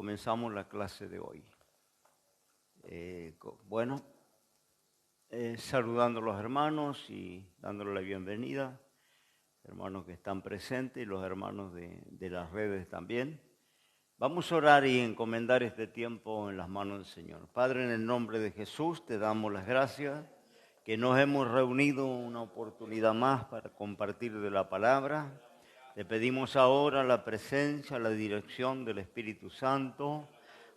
comenzamos la clase de hoy. Saludando a los hermanos y dándoles la bienvenida, hermanos que están presentes y los hermanos de las redes también. Vamos a orar y encomendar este tiempo en las manos del Señor. Padre, en el nombre de Jesús te damos las gracias que nos hemos reunido una oportunidad más para compartir de la palabra. Te pedimos ahora la presencia, la dirección del Espíritu Santo,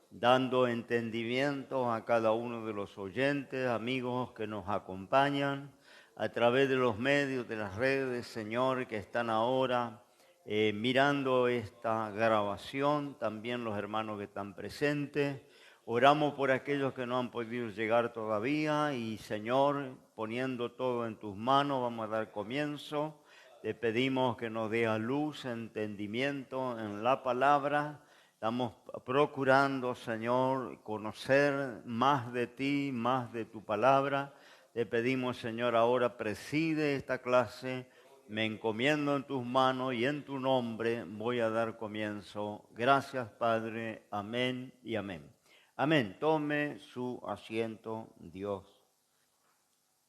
dando entendimiento a cada uno de los oyentes, amigos que nos acompañan a través de los medios, de las redes, Señor, que están ahora mirando esta grabación, también los hermanos que están presentes. Oramos por aquellos que no han podido llegar todavía y, Señor, poniendo todo en tus manos, vamos a dar comienzo. Te pedimos que nos dé a luz, entendimiento en la palabra. Estamos procurando, Señor, conocer más de ti, más de tu palabra. Te pedimos, Señor, ahora preside esta clase. Me encomiendo en tus manos y en tu nombre voy a dar comienzo. Gracias, Padre. Amén y amén. Amén. Tome su asiento. Dios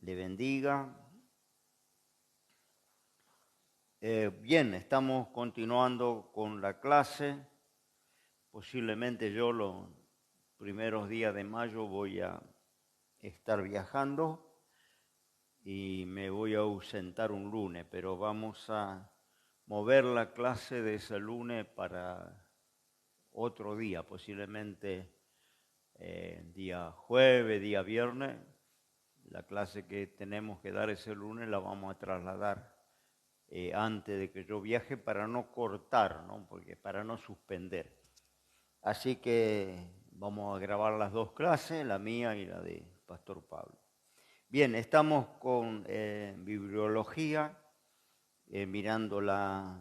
le bendiga. Bien, estamos continuando con la clase. Posiblemente yo los primeros días de mayo voy a estar viajando y me voy a ausentar un lunes, pero vamos a mover la clase de ese lunes para otro día, posiblemente día jueves, día viernes. La clase que tenemos que dar ese lunes la vamos a trasladar antes de que yo viaje para no cortar, ¿no? Porque para no suspender. Así que vamos a grabar las dos clases, la mía y la de Pastor Pablo. Bien, estamos con bibliología, mirando la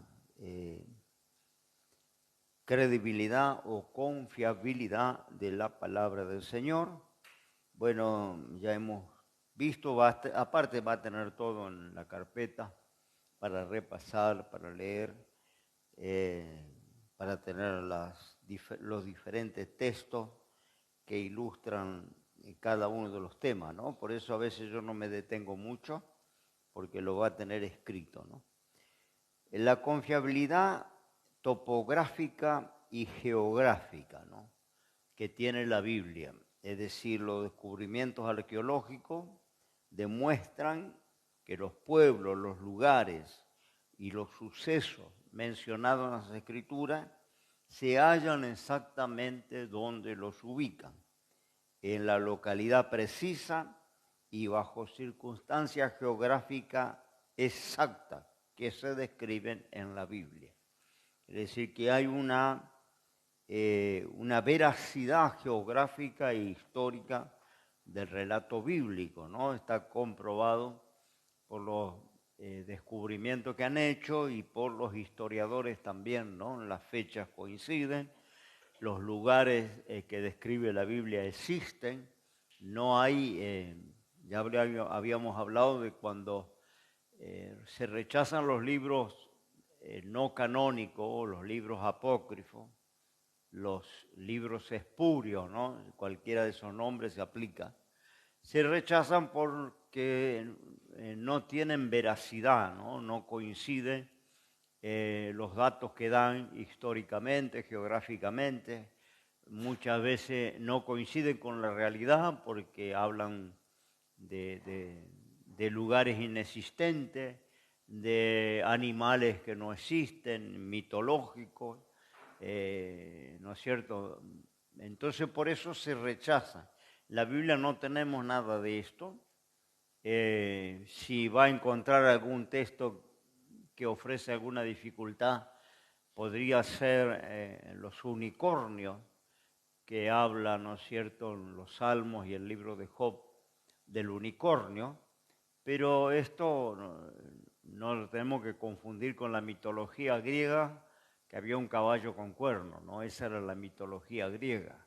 credibilidad o confiabilidad de la palabra del Señor. Bueno, ya hemos visto, aparte va a tener todo en la carpeta para repasar, para leer, para tener los diferentes textos que ilustran cada uno de los temas, ¿no? Por eso a veces yo no me detengo mucho, porque lo va a tener escrito, ¿no? La confiabilidad topográfica y geográfica, ¿no?, que tiene la Biblia, es decir, los descubrimientos arqueológicos demuestran que los pueblos, los lugares y los sucesos mencionados en las Escrituras se hallan exactamente donde los ubican, en la localidad precisa y bajo circunstancias geográficas exactas que se describen en la Biblia. Es decir, que hay una veracidad geográfica e histórica del relato bíblico, ¿no? Está comprobado por los descubrimientos que han hecho y por los historiadores también, ¿no? Las fechas coinciden, los lugares que describe la Biblia existen, no hay, ya habíamos hablado de cuando se rechazan los libros no canónicos, los libros apócrifos, los libros espurios, ¿no? Cualquiera de esos nombres se aplica. Se rechazan porque no tienen veracidad, ¿no? No coinciden los datos que dan históricamente, geográficamente. Muchas veces no coinciden con la realidad porque hablan de lugares inexistentes, de animales que no existen, mitológicos. ¿No es cierto? Entonces por eso se rechaza. La Biblia no tenemos nada de esto. Si va a encontrar algún texto que ofrece alguna dificultad, podría ser los unicornios que hablan, ¿no es cierto?, en los Salmos y el libro de Job del unicornio, pero esto no lo tenemos que confundir con la mitología griega, que había un caballo con cuernos, ¿no? Esa era la mitología griega.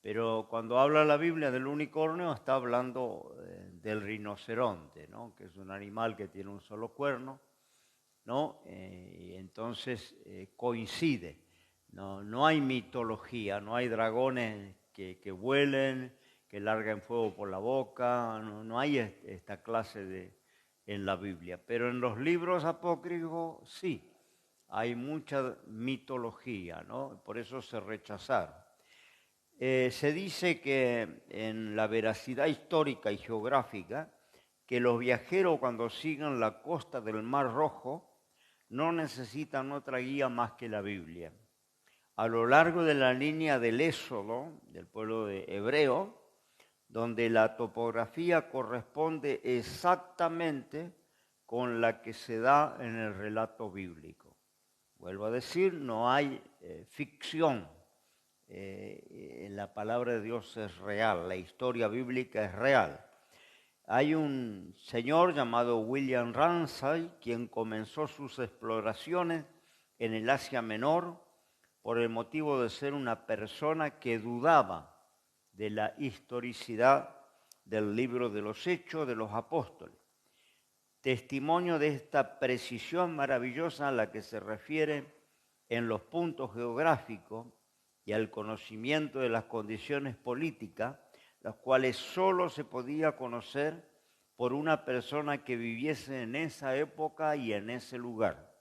Pero cuando habla la Biblia del unicornio, está hablando del rinoceronte, ¿no?, que es un animal que tiene un solo cuerno, ¿no? Y entonces coincide. No hay mitología, no hay dragones que vuelen, que larguen fuego por la boca, no hay esta clase en la Biblia. Pero en los libros apócrifos sí, hay mucha mitología, ¿no? Por eso se rechazaron. Se dice que en la veracidad histórica y geográfica, que los viajeros cuando sigan la costa del Mar Rojo no necesitan otra guía más que la Biblia. A lo largo de la línea del Éxodo, del pueblo de hebreo, donde la topografía corresponde exactamente con la que se da en el relato bíblico. Vuelvo a decir, no hay ficción. La palabra de Dios es real, la historia bíblica es real. Hay un señor llamado William Ramsay, quien comenzó sus exploraciones en el Asia Menor por el motivo de ser una persona que dudaba de la historicidad del libro de los Hechos de los Apóstoles. Testimonio de esta precisión maravillosa a la que se refiere en los puntos geográficos y al conocimiento de las condiciones políticas, las cuales solo se podía conocer por una persona que viviese en esa época y en ese lugar,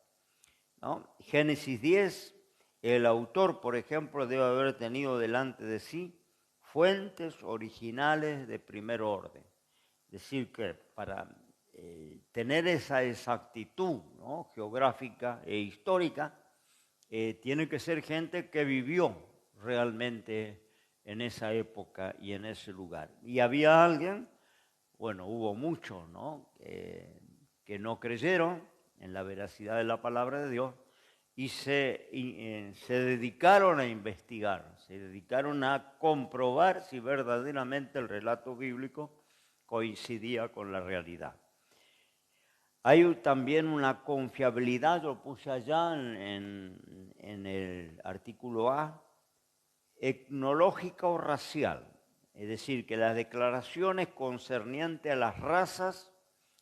¿no? Génesis 10, el autor, por ejemplo, debe haber tenido delante de sí fuentes originales de primer orden. Es decir, que para tener esa exactitud, ¿no?, geográfica e histórica, tiene que ser gente que vivió realmente en esa época y en ese lugar. Y había alguien, bueno, hubo muchos, ¿no?, que no creyeron en la veracidad de la palabra de Dios y se dedicaron a investigar, se dedicaron a comprobar si verdaderamente el relato bíblico coincidía con la realidad. Hay también una confiabilidad, lo puse allá en el artículo A, etnológica o racial. Es decir, que las declaraciones concernientes a las razas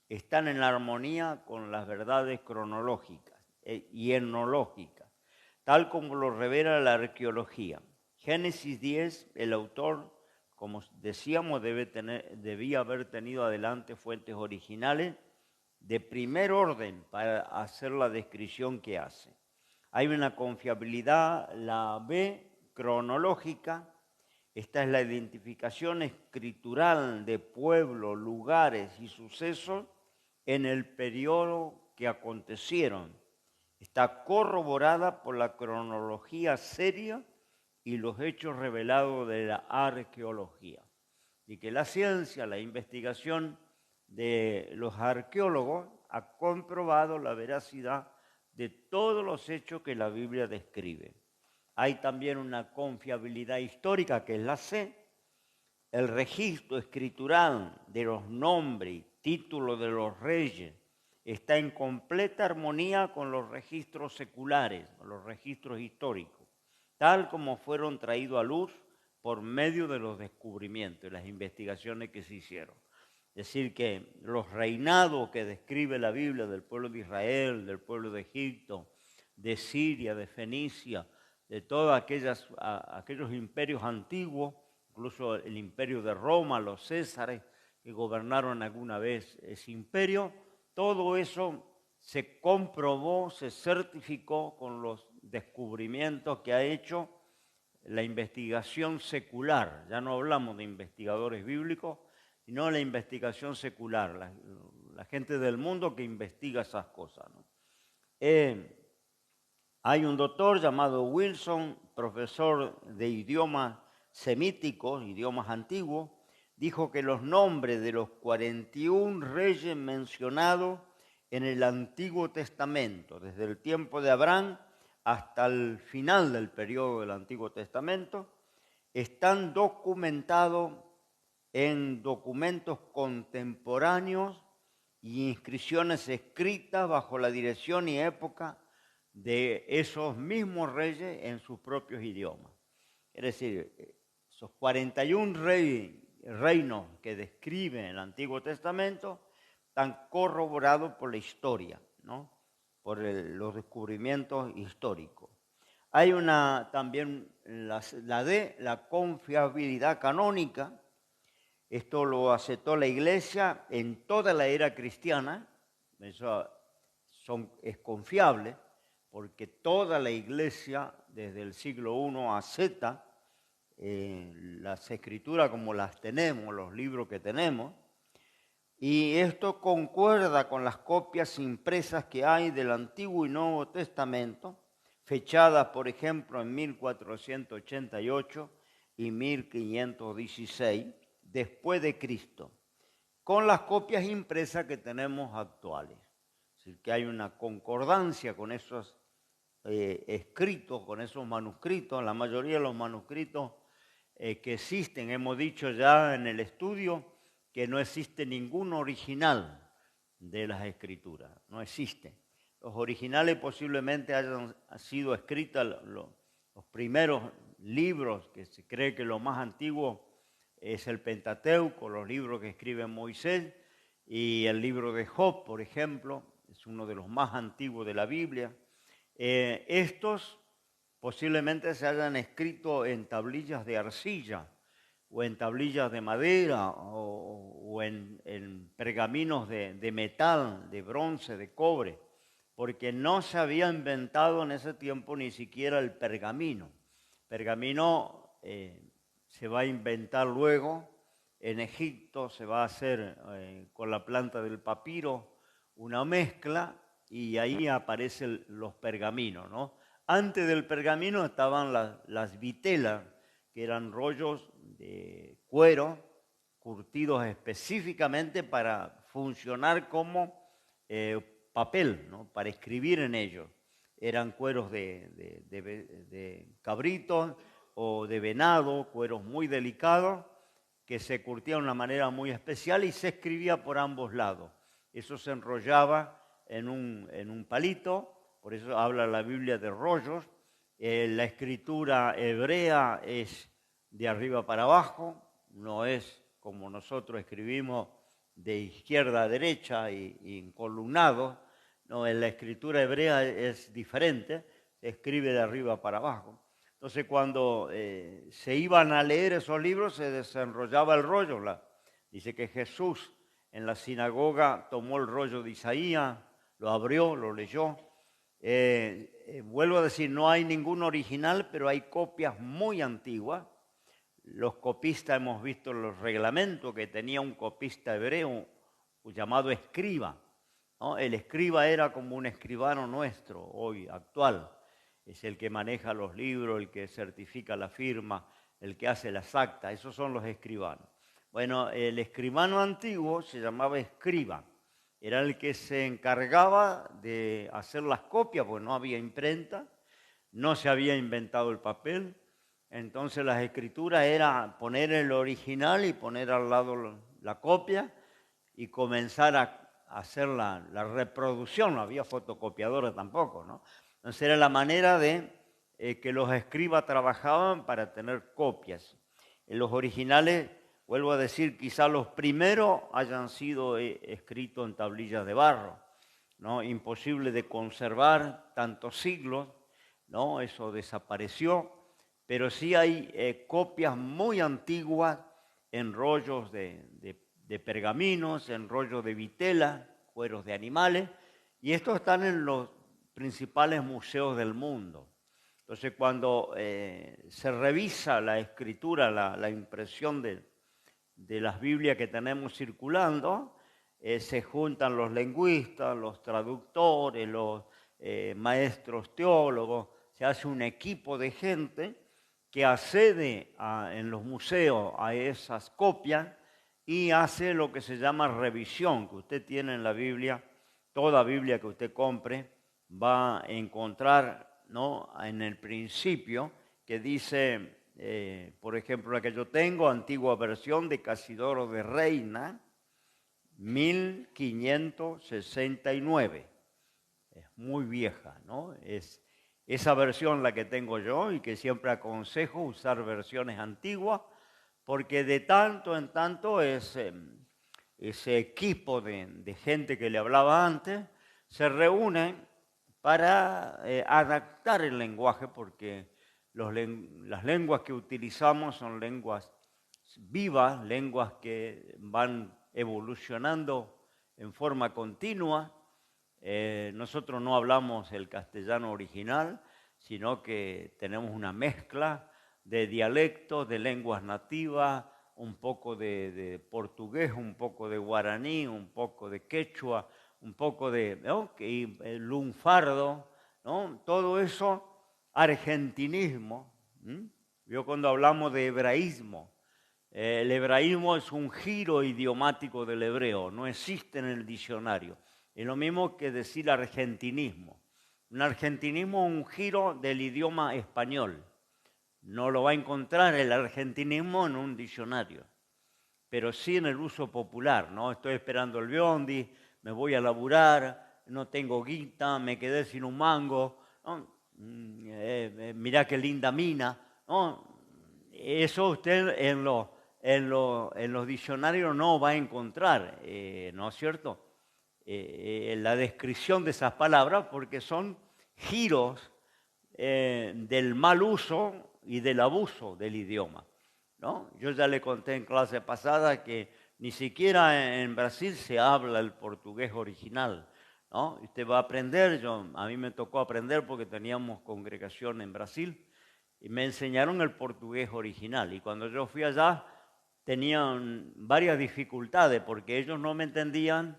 están en armonía con las verdades cronológicas y etnológicas, tal como lo revela la arqueología. Génesis 10, el autor, como decíamos, debía haber tenido adelante fuentes originales de primer orden para hacer la descripción que hace. Hay una confiabilidad, la B, cronológica. Esta es la identificación escritural de pueblos, lugares y sucesos en el periodo que acontecieron. Está corroborada por la cronología seria y los hechos revelados de la arqueología. Y que la ciencia, la investigación de los arqueólogos ha comprobado la veracidad de todos los hechos que la Biblia describe. Hay también una confiabilidad histórica, que es la C, el registro escritural de los nombres y títulos de los reyes está en completa armonía con los registros seculares, con los registros históricos, tal como fueron traídos a luz por medio de los descubrimientos y las investigaciones que se hicieron. Es decir, que los reinados que describe la Biblia del pueblo de Israel, del pueblo de Egipto, de Siria, de Fenicia, de todos aquellos imperios antiguos, incluso el imperio de Roma, los Césares que gobernaron alguna vez ese imperio, todo eso se comprobó, se certificó con los descubrimientos que ha hecho la investigación secular. Ya no hablamos de investigadores bíblicos, sino la investigación secular, la gente del mundo que investiga esas cosas, ¿no? Hay un doctor llamado Wilson, profesor de idiomas semíticos, idiomas antiguos, dijo que los nombres de los 41 reyes mencionados en el Antiguo Testamento, desde el tiempo de Abraham hasta el final del periodo del Antiguo Testamento, están documentados en documentos contemporáneos y inscripciones escritas bajo la dirección y época de esos mismos reyes en sus propios idiomas. Es decir, esos 41 reinos que describe el Antiguo Testamento están corroborados por la historia, ¿no?, por los descubrimientos históricos. Hay también la confiabilidad canónica. Esto lo aceptó la Iglesia en toda la era cristiana. Eso es confiable porque toda la Iglesia desde el siglo I acepta las escrituras como las tenemos, los libros que tenemos. Y esto concuerda con las copias impresas que hay del Antiguo y Nuevo Testamento, fechadas, por ejemplo, en 1488 y 1516, después de Cristo, con las copias impresas que tenemos actuales. Es decir, que hay una concordancia con esos escritos, con esos manuscritos. La mayoría de los manuscritos que existen, hemos dicho ya en el estudio, que no existe ningún original de las escrituras, no existe. Los originales posiblemente hayan sido escritos, los primeros libros, que se cree que lo más antiguo es el Pentateuco, los libros que escribe Moisés, y el libro de Job, por ejemplo, es uno de los más antiguos de la Biblia. Estos posiblemente se hayan escrito en tablillas de arcilla, o en tablillas de madera, o en pergaminos de metal, de bronce, de cobre, porque no se había inventado en ese tiempo ni siquiera el pergamino. Pergamino se va a inventar luego, en Egipto se va a hacer con la planta del papiro una mezcla y ahí aparecen los pergaminos, ¿no? Antes del pergamino estaban las vitelas, que eran rollos de cuero curtidos específicamente para funcionar como papel, ¿no? Para escribir en ellos. Eran cueros de cabrito o de venado, cueros muy delicados, que se curtían de una manera muy especial y se escribía por ambos lados. Eso se enrollaba en un palito, por eso habla la Biblia de rollos. La escritura hebrea es de arriba para abajo, no es como nosotros escribimos de izquierda a derecha y encolumnado. No, en la escritura hebrea es diferente, se escribe de arriba para abajo. Entonces cuando se iban a leer esos libros se desenrollaba el rollo. Dice que Jesús en la sinagoga tomó el rollo de Isaías, lo abrió, lo leyó. Vuelvo a decir, no hay ningún original, pero hay copias muy antiguas. Los copistas hemos visto los reglamentos que tenía un copista hebreo llamado escriba, ¿no? El escriba era como un escribano nuestro hoy, actual. Es el que maneja los libros, el que certifica la firma, el que hace las actas. Esos son los escribanos. Bueno, el escribano antiguo se llamaba escriba. Era el que se encargaba de hacer las copias, porque no había imprenta, no se había inventado el papel. Entonces las escrituras era poner el original y poner al lado la copia y comenzar a hacer la reproducción. No había fotocopiadora tampoco, ¿no? Entonces era la manera de que los escribas trabajaban para tener copias. En los originales, vuelvo a decir, quizá los primeros hayan sido escritos en tablillas de barro, ¿no? Imposible de conservar tantos siglos, ¿no? Eso desapareció, pero sí hay copias muy antiguas en rollos de pergaminos, en rollos de vitela, cueros de animales, y estos están en los principales museos del mundo. Entonces, cuando se revisa la escritura, la impresión de las Biblias que tenemos circulando, se juntan los lingüistas, los traductores, los maestros teólogos, se hace un equipo de gente que accede en los museos a esas copias y hace lo que se llama revisión, que usted tiene en la Biblia. Toda Biblia que usted compre va a encontrar, ¿no?, en el principio, que dice, por ejemplo, la que yo tengo, antigua versión de Casidoro de Reina, 1569. Es muy vieja, ¿no? Es esa versión la que tengo yo y que siempre aconsejo usar versiones antiguas, porque de tanto en tanto ese equipo de gente que le hablaba antes se reúne para adaptar el lenguaje, porque las lenguas que utilizamos son lenguas vivas, lenguas que van evolucionando en forma continua. Nosotros no hablamos el castellano original, sino que tenemos una mezcla de dialectos, de lenguas nativas, un poco de portugués, un poco de guaraní, un poco de quechua, un poco de lunfardo, ¿no? Todo eso, argentinismo. Yo cuando hablamos de hebraísmo, el hebraísmo es un giro idiomático del hebreo, no existe en el diccionario. Es lo mismo que decir argentinismo. Un argentinismo es un giro del idioma español. No lo va a encontrar el argentinismo en un diccionario, pero sí en el uso popular, ¿no? Estoy esperando el bondi, me voy a laburar, no tengo guita, me quedé sin un mango, ¿no? Mirá qué linda mina, ¿no? Eso usted en los diccionarios no va a encontrar, ¿no es cierto? La descripción de esas palabras, porque son giros del mal uso y del abuso del idioma, ¿no? Yo ya le conté en clase pasada que ni siquiera en Brasil se habla el portugués original, ¿no? Usted va a aprender, a mí me tocó aprender porque teníamos congregación en Brasil y me enseñaron el portugués original, y cuando yo fui allá tenían varias dificultades porque ellos no me entendían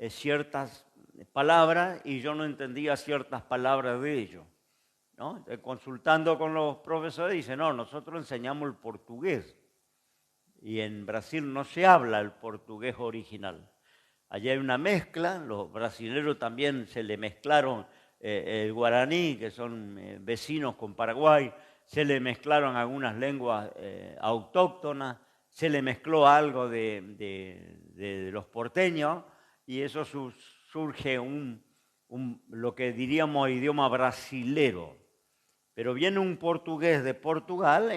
ciertas palabras y yo no entendía ciertas palabras de ellos, ¿no? Consultando con los profesores, dicen, no, nosotros enseñamos el portugués y en Brasil no se habla el portugués original. Allá hay una mezcla, los brasileños también se le mezclaron el guaraní, que son vecinos con Paraguay, se le mezclaron algunas lenguas autóctonas, se le mezcló algo de los porteños, y eso surge lo que diríamos idioma brasilero. Pero viene un portugués de Portugal,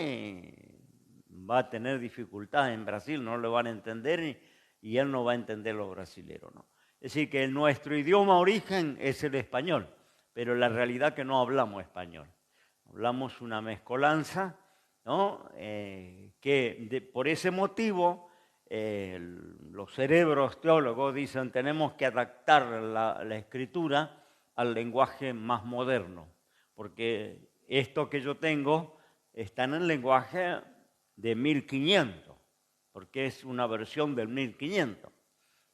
va a tener dificultad en Brasil, no lo van a entender y él no va a entender los brasileros, ¿no? Es decir, que nuestro idioma origen es el español, pero la realidad es que no hablamos español. Hablamos una mezcolanza, ¿no? Por ese motivo los cerebros teólogos dicen tenemos que adaptar la escritura al lenguaje más moderno, porque esto que yo tengo está en el lenguaje de 1500, porque es una versión del 1500,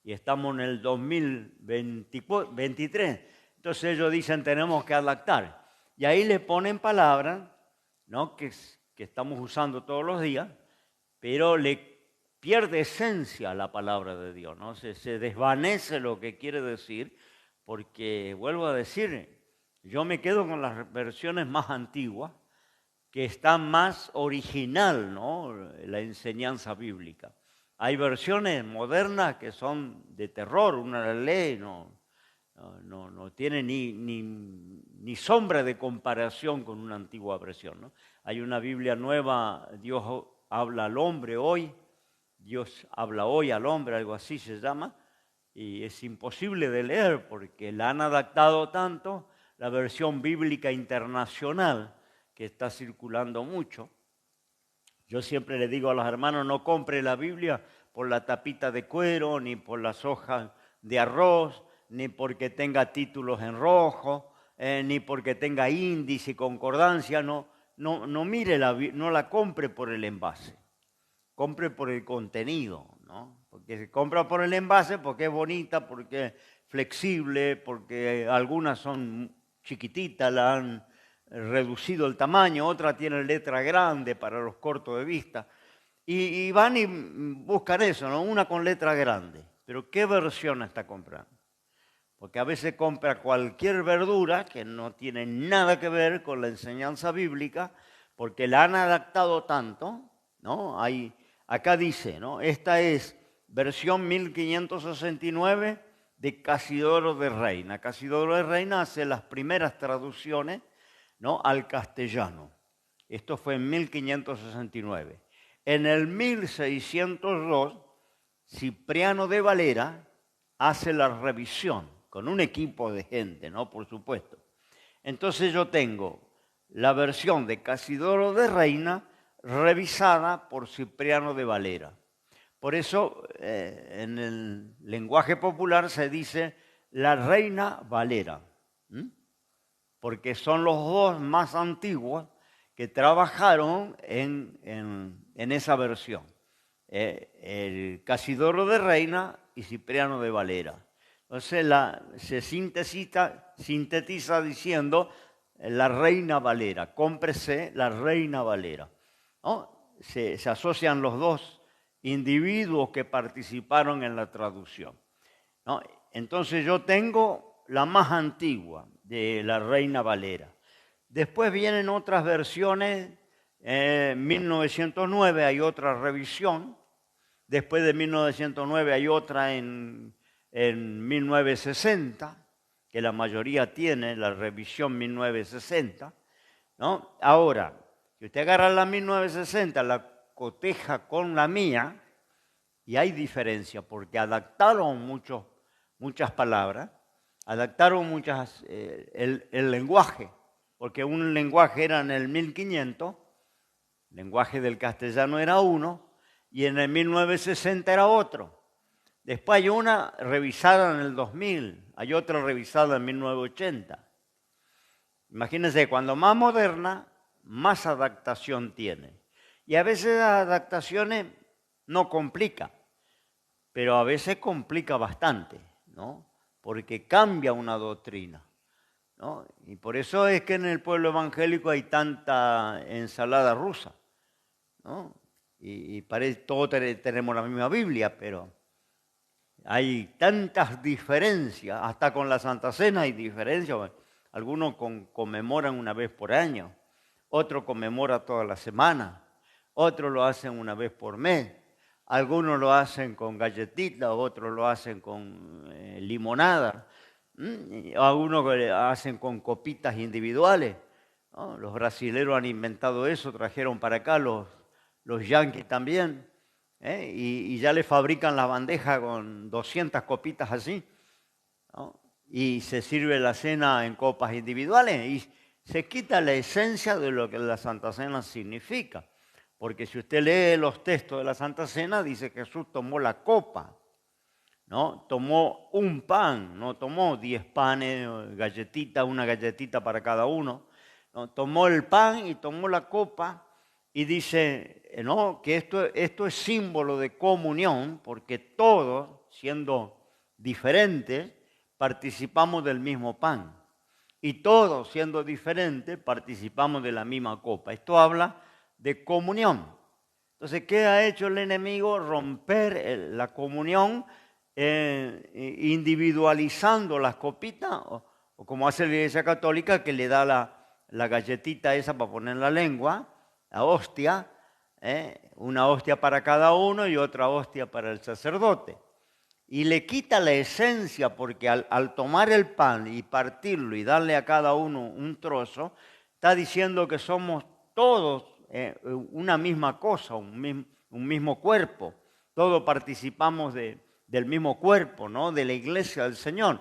y estamos en el 2023. Entonces ellos dicen tenemos que adaptar, y ahí le ponen palabras, ¿no? que estamos usando todos los días, pero le pierde esencia a la palabra de Dios, ¿no? Se desvanece lo que quiere decir, porque vuelvo a decir, yo me quedo con las versiones más antiguas, que está más original, ¿no? La enseñanza bíblica. Hay versiones modernas que son de terror, uno la lee, no tiene ni sombra de comparación con una antigua versión, ¿no? Hay una Biblia nueva, Dios habla al hombre hoy, Dios habla hoy al hombre, algo así se llama, y es imposible de leer porque la han adaptado tanto. La versión bíblica internacional, que está circulando mucho. Yo siempre le digo a los hermanos, no compre la Biblia por la tapita de cuero, ni por las hojas de arroz, ni porque tenga títulos en rojo, ni porque tenga índice y concordancia. No mire no la compre por el envase, compre por el contenido, ¿no? Porque se compra por el envase porque es bonita, porque es flexible, porque algunas son chiquititas, la han reducido el tamaño, otra tiene letra grande para los cortos de vista, y van y buscan eso, ¿no? Una con letra grande. Pero ¿qué versión está comprando? Porque a veces compra cualquier verdura que no tiene nada que ver con la enseñanza bíblica, porque la han adaptado tanto, ¿no? Acá dice, ¿no? Esta es versión 1569 de Casidoro de Reina. Casidoro de Reina hace las primeras traducciones, ¿no? al castellano. Esto fue en 1569. En el 1602, Cipriano de Valera hace la revisión con un equipo de gente, ¿no? Por supuesto. Entonces yo tengo la versión de Casidoro de Reina revisada por Cipriano de Valera. Por eso en el lenguaje popular se dice la Reina Valera, porque son los dos más antiguos que trabajaron en esa versión. El Casidoro de Reina y Cipriano de Valera. Entonces se sintetiza diciendo la Reina Valera, cómprese la Reina Valera, ¿no? Se asocian los dos individuos que participaron en la traducción, ¿no? Entonces yo tengo la más antigua de la Reina Valera. Después vienen otras versiones, en 1909 hay otra revisión, después de 1909 hay otra en 1960, que la mayoría tiene, la revisión 1960, ¿no? Ahora, si usted agarra la 1960, la coteja con la mía, y hay diferencia, porque adaptaron muchas palabras, adaptaron el lenguaje, porque un lenguaje era en el 1500, el lenguaje del castellano era uno, y en el 1960 era otro. Después hay una revisada en el 2000, hay otra revisada en 1980. Imagínense, cuando más moderna, más adaptación tiene. Y a veces las adaptaciones no complican, pero a veces complica bastante, ¿no? Porque cambia una doctrina, ¿no? Y por eso es que en el pueblo evangélico hay tanta ensalada rusa, ¿no? Y parece todos tenemos la misma Biblia, pero hay tantas diferencias, hasta con la Santa Cena hay diferencias. Algunos conmemoran una vez por año, otros conmemoran toda la semana, otros lo hacen una vez por mes, algunos lo hacen con galletitas, otros lo hacen con limonada, algunos lo hacen con copitas individuales, ¿no? Los brasileros han inventado eso, trajeron para acá los yanquis también. Y ya le fabrican la bandeja con 200 copitas así, ¿no? Y se sirve la cena en copas individuales y se quita la esencia de lo que la Santa Cena significa. Porque si usted lee los textos de la Santa Cena, dice que Jesús tomó la copa, ¿no? Tomó un pan, no tomó 10 panes, una galletita para cada uno, ¿no? Tomó el pan y tomó la copa. Y dice, no, que esto es símbolo de comunión, porque todos, siendo diferentes, participamos del mismo pan. Y todos, siendo diferentes, participamos de la misma copa. Esto habla de comunión. Entonces, ¿qué ha hecho el enemigo? Romper la comunión, individualizando las copitas, o como hace la Iglesia Católica, que le da la galletita esa para poner en la lengua, la hostia, una hostia para cada uno y otra hostia para el sacerdote. Y le quita la esencia, porque al tomar el pan y partirlo y darle a cada uno un trozo, está diciendo que somos todos una misma cosa, un mismo cuerpo. Todos participamos del mismo cuerpo, ¿no? De la iglesia del Señor.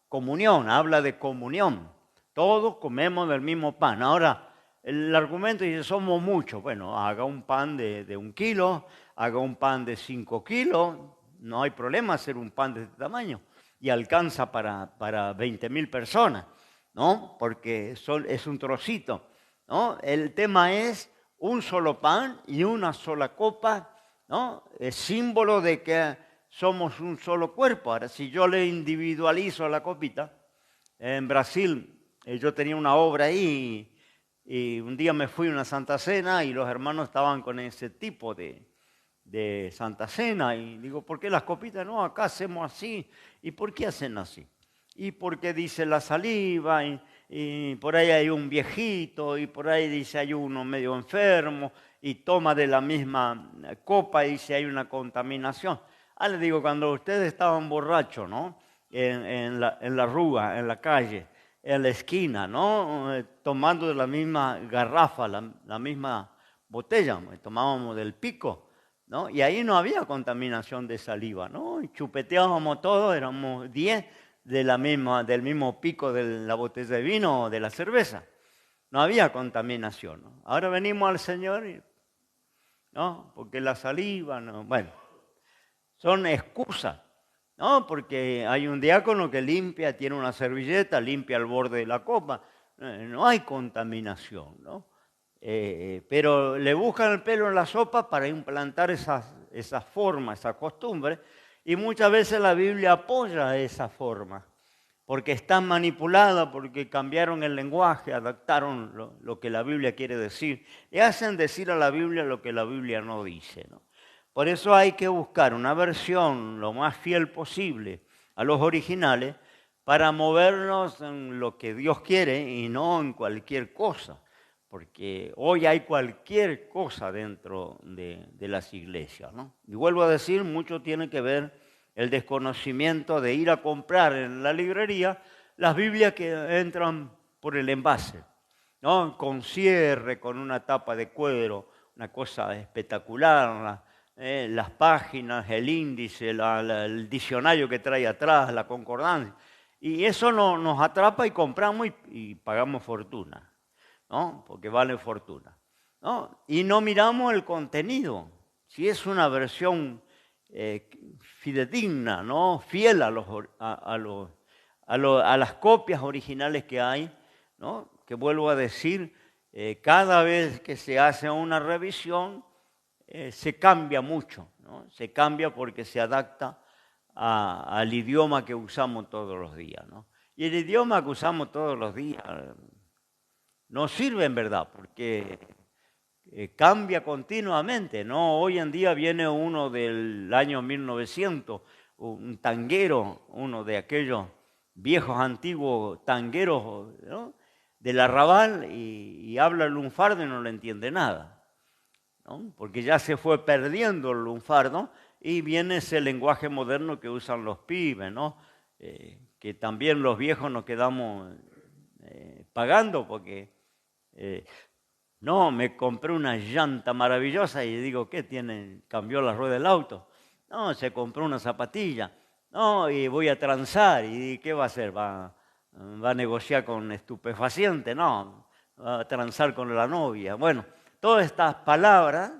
Comunión, habla de comunión. Todos comemos del mismo pan. Ahora, el argumento dice, somos muchos. Bueno, haga un pan de 1 kilo, haga un pan de 5 kilos, no hay problema hacer un pan de este tamaño. Y alcanza para 20.000 personas, ¿no? Porque es un trocito, ¿no? El tema es un solo pan y una sola copa, ¿no? Es símbolo de que somos un solo cuerpo. Ahora, si yo le individualizo la copita, en Brasil yo tenía una obra ahí, y un día me fui a una Santa Cena y los hermanos estaban con ese tipo de Santa Cena. Y digo, ¿por qué las copitas? No, acá hacemos así. ¿Y por qué hacen así? Y porque dice la saliva, y por ahí hay un viejito, y por ahí dice hay uno medio enfermo, y toma de la misma copa y dice hay una contaminación. Le digo, cuando ustedes estaban borrachos, ¿no? En la rúa, en la calle, en la esquina, ¿no? Tomando de la misma garrafa, la misma botella, tomábamos del pico, ¿no? Y ahí no había contaminación de saliva, ¿no? Y chupeteábamos todo, éramos 10, del mismo pico de la botella de vino o de la cerveza. No había contaminación, ¿no? Ahora venimos al Señor, ¿no? Porque la saliva, ¿no? Bueno, son excusas, ¿no? Porque hay un diácono que limpia, tiene una servilleta, limpia el borde de la copa. No hay contaminación, ¿no? Pero le buscan el pelo en la sopa para implantar esas formas, esa costumbre, y muchas veces la Biblia apoya esa forma, porque están manipuladas, porque cambiaron el lenguaje, adaptaron lo que la Biblia quiere decir, y hacen decir a la Biblia lo que la Biblia no dice, ¿no? Por eso hay que buscar una versión lo más fiel posible a los originales para movernos en lo que Dios quiere y no en cualquier cosa, porque hoy hay cualquier cosa dentro de las iglesias, ¿no? Y vuelvo a decir, mucho tiene que ver el desconocimiento de ir a comprar en la librería las Biblias que entran por el envase, ¿no? Con cierre, con una tapa de cuero, una cosa espectacular, las páginas, el índice, el diccionario que trae atrás, la concordancia. Y eso nos atrapa y compramos y pagamos fortuna, ¿no? Porque vale fortuna, ¿no? Y no miramos el contenido. Si es una versión fidedigna, ¿no? Fiel a las copias originales que hay, ¿no? Que vuelvo a decir, cada vez que se hace una revisión, se cambia mucho, ¿no? Se cambia porque se adapta al idioma que usamos todos los días, ¿no? Y el idioma que usamos todos los días no sirve en verdad, porque cambia continuamente, ¿no? Hoy en día viene uno del año 1900, un tanguero, uno de aquellos viejos antiguos tangueros, ¿no? Del arrabal, y habla el lunfardo y no le entiende nada, ¿no? Porque ya se fue perdiendo el lunfardo y viene ese lenguaje moderno que usan los pibes, ¿no? Que también los viejos nos quedamos pagando porque no, me compré una llanta maravillosa y digo, ¿qué tiene? ¿Cambió la rueda del auto? No, se compró una zapatilla. No, y voy a transar. ¿Y qué va a hacer? ¿Va a negociar con estupefaciente? No, va a transar con la novia. Bueno, todas estas palabras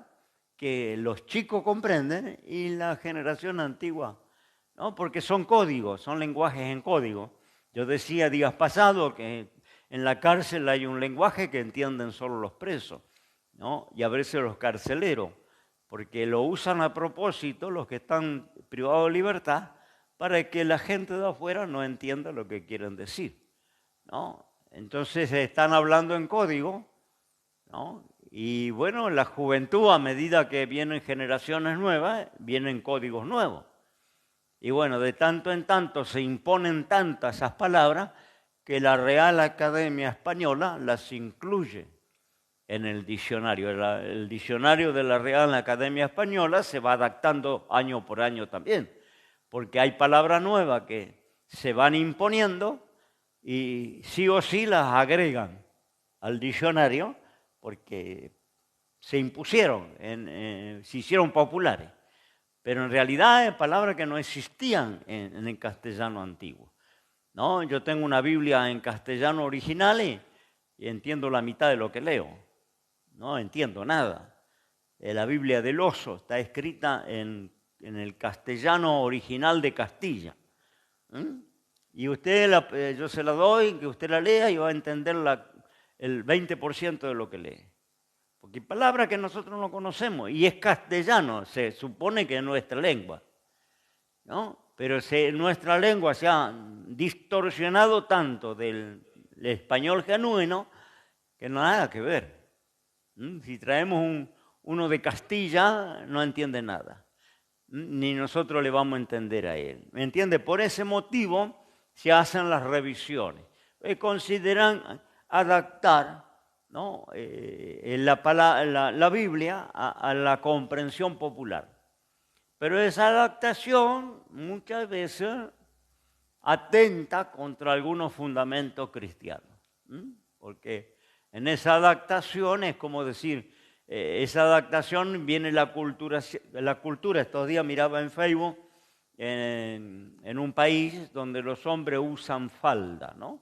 que los chicos comprenden y la generación antigua, ¿no? Porque son códigos, son lenguajes en código. Yo decía días pasados que en la cárcel hay un lenguaje que entienden solo los presos, ¿no? Y a veces los carceleros, porque lo usan a propósito los que están privados de libertad para que la gente de afuera no entienda lo que quieren decir, ¿no? Entonces están hablando en código, ¿no? Y bueno, la juventud, a medida que vienen generaciones nuevas, vienen códigos nuevos. Y bueno, de tanto en tanto se imponen tantas esas palabras que la Real Academia Española las incluye en el diccionario. El diccionario de la Real Academia Española se va adaptando año por año también, porque hay palabras nuevas que se van imponiendo y sí o sí las agregan al diccionario porque se impusieron, se hicieron populares. Pero en realidad hay palabras que no existían en el castellano antiguo, ¿no? Yo tengo una Biblia en castellano original y entiendo la mitad de lo que leo. No entiendo nada. La Biblia del Oso está escrita en el castellano original de Castilla. Y usted, yo se la doy, que usted la lea y va a entender el 20% de lo que lee. Porque hay palabras que nosotros no conocemos y es castellano, se supone que es nuestra lengua, ¿no? Pero nuestra lengua se ha distorsionado tanto del español genuino que no nada que ver. Si traemos uno de Castilla, no entiende nada, ni nosotros le vamos a entender a él. ¿Me entiende? Por ese motivo se hacen las revisiones. Consideran adaptar, ¿no? La Biblia a la comprensión popular. Pero esa adaptación muchas veces atenta contra algunos fundamentos cristianos. Porque en esa adaptación es como decir, esa adaptación viene la cultura. Estos días miraba en Facebook en un país donde los hombres usan falda, ¿no?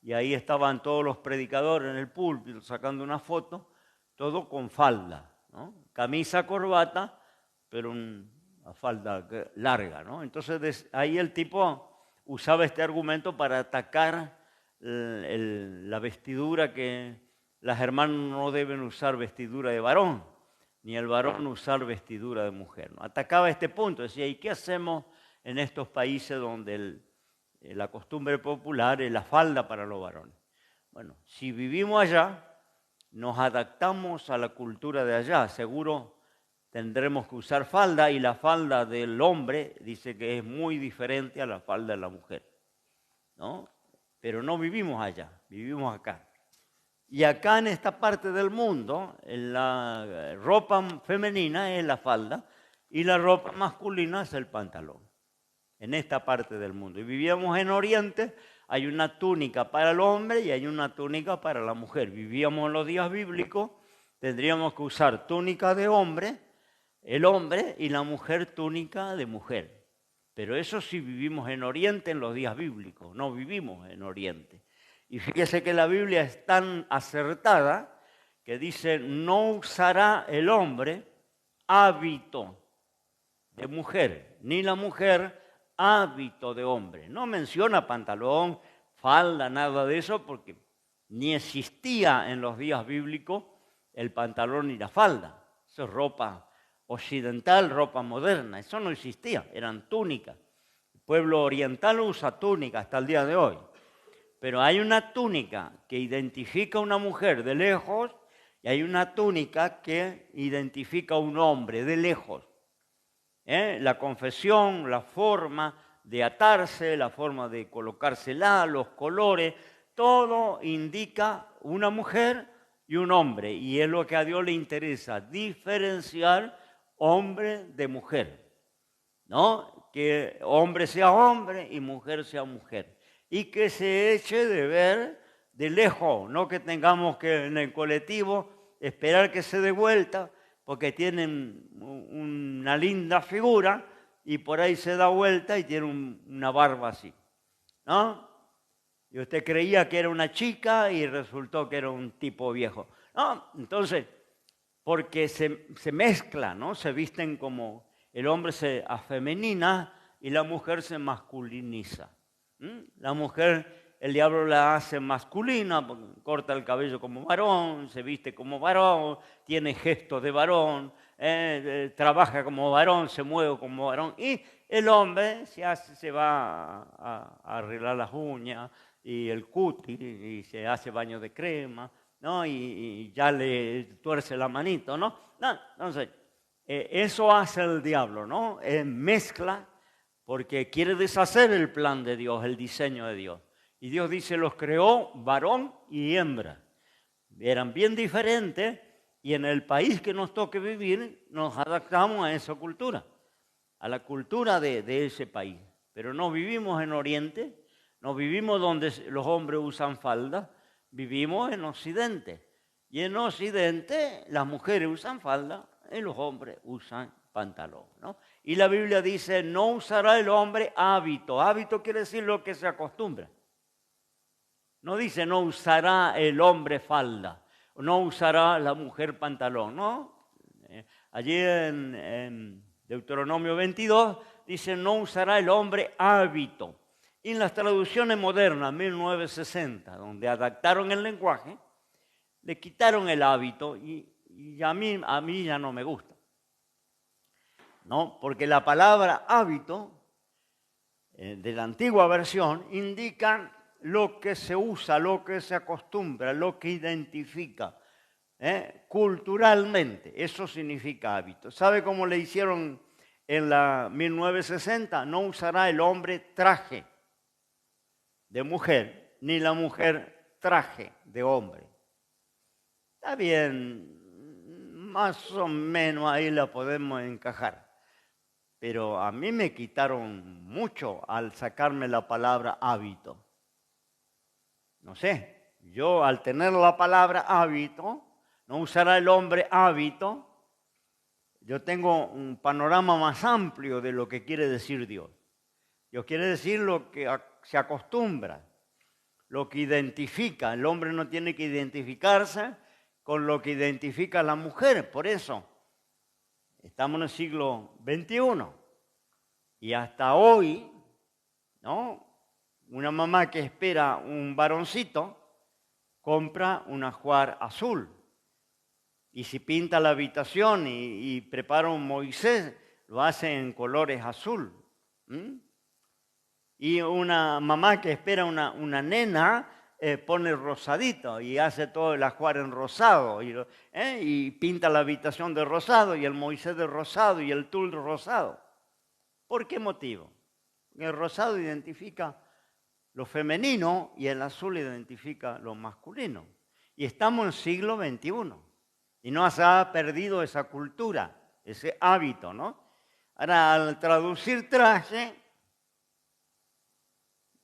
Y ahí estaban todos los predicadores en el púlpito sacando una foto, todo con falda, ¿no? Camisa, corbata, pero una falda larga, ¿no? Entonces ahí el tipo usaba este argumento para atacar la vestidura, que las hermanas no deben usar vestidura de varón, ni el varón usar vestidura de mujer, ¿no? Atacaba este punto, decía, ¿y qué hacemos en estos países donde la costumbre popular es la falda para los varones? Bueno, si vivimos allá, nos adaptamos a la cultura de allá, seguro tendremos que usar falda, y la falda del hombre dice que es muy diferente a la falda de la mujer, ¿no? Pero no vivimos allá, vivimos acá. Y acá en esta parte del mundo, la ropa femenina es la falda y la ropa masculina es el pantalón. En esta parte del mundo. Y vivíamos en Oriente, hay una túnica para el hombre y hay una túnica para la mujer. Vivíamos en los días bíblicos, tendríamos que usar túnica de hombre, el hombre, y la mujer túnica de mujer. Pero eso sí vivimos en Oriente en los días bíblicos, no vivimos en Oriente. Y fíjese que la Biblia es tan acertada que dice, no usará el hombre hábito de mujer, ni la mujer hábito de hombre. No menciona pantalón, falda, nada de eso, porque ni existía en los días bíblicos el pantalón ni la falda. Eso es ropa occidental, ropa moderna. Eso no existía, eran túnicas. El pueblo oriental usa túnica hasta el día de hoy. Pero hay una túnica que identifica a una mujer de lejos y hay una túnica que identifica a un hombre de lejos. La confesión, la forma de atarse, la forma de colocársela, los colores, todo indica una mujer y un hombre. Y es lo que a Dios le interesa, diferenciar hombre de mujer, ¿no? Que hombre sea hombre y mujer sea mujer. Y que se eche de ver de lejos, no que tengamos que en el colectivo esperar que se dé vuelta, porque tienen una linda figura y por ahí se da vuelta y tiene una barba así, ¿no? Y usted creía que era una chica y resultó que era un tipo viejo. No, entonces, porque se mezcla, ¿no? Se visten como el hombre se afemina y la mujer se masculiniza. La mujer, el diablo la hace masculina, corta el cabello como varón, se viste como varón, tiene gestos de varón, trabaja como varón, se mueve como varón. Y el hombre se va a arreglar las uñas y el cutis y se hace baño de crema, ¿no? Y ya le tuerce la manito, ¿no? No, entonces, eso hace el diablo, ¿no? Mezcla, porque quiere deshacer el plan de Dios, el diseño de Dios. Y Dios dice, los creó varón y hembra. Eran bien diferentes y en el país que nos toque vivir nos adaptamos a esa cultura, a la cultura de ese país. Pero no vivimos en Oriente, no vivimos donde los hombres usan falda, vivimos en Occidente. Y en Occidente las mujeres usan falda y los hombres usan pantalón, ¿no? Y la Biblia dice, no usará el hombre hábito. Hábito quiere decir lo que se acostumbra. No dice, no usará el hombre falda, no usará la mujer pantalón, ¿no? Allí en Deuteronomio 22 dice, no usará el hombre hábito. Y en las traducciones modernas, 1960, donde adaptaron el lenguaje, le quitaron el hábito y a mí ya no me gusta. ¿No? Porque la palabra hábito de la antigua versión indica lo que se usa, lo que se acostumbra, lo que identifica culturalmente. Eso significa hábito. ¿Sabe cómo le hicieron en la 1960? No usará el hombre traje de mujer, ni la mujer traje de hombre. Está bien, más o menos ahí la podemos encajar. Pero a mí me quitaron mucho al sacarme la palabra hábito. No sé, yo al tener la palabra hábito, no usará el hombre hábito, yo tengo un panorama más amplio de lo que quiere decir Dios. Dios quiere decir lo que se acostumbra, lo que identifica. El hombre no tiene que identificarse con lo que identifica a la mujer. Por eso estamos en el siglo XXI. Y hasta hoy, ¿no? Una mamá que espera un varoncito compra un ajuar azul. Y si pinta la habitación y prepara un Moisés, lo hace en colores azul. Y una mamá que espera una nena pone rosadito y hace todo el ajuar en rosado. Y pinta la habitación de rosado y el Moisés de rosado y el tul de rosado. ¿Por qué motivo? El rosado identifica lo femenino y el azul identifica lo masculino. Y estamos en el siglo XXI. Y no se ha perdido esa cultura, ese hábito, ¿no? Ahora, al traducir traje,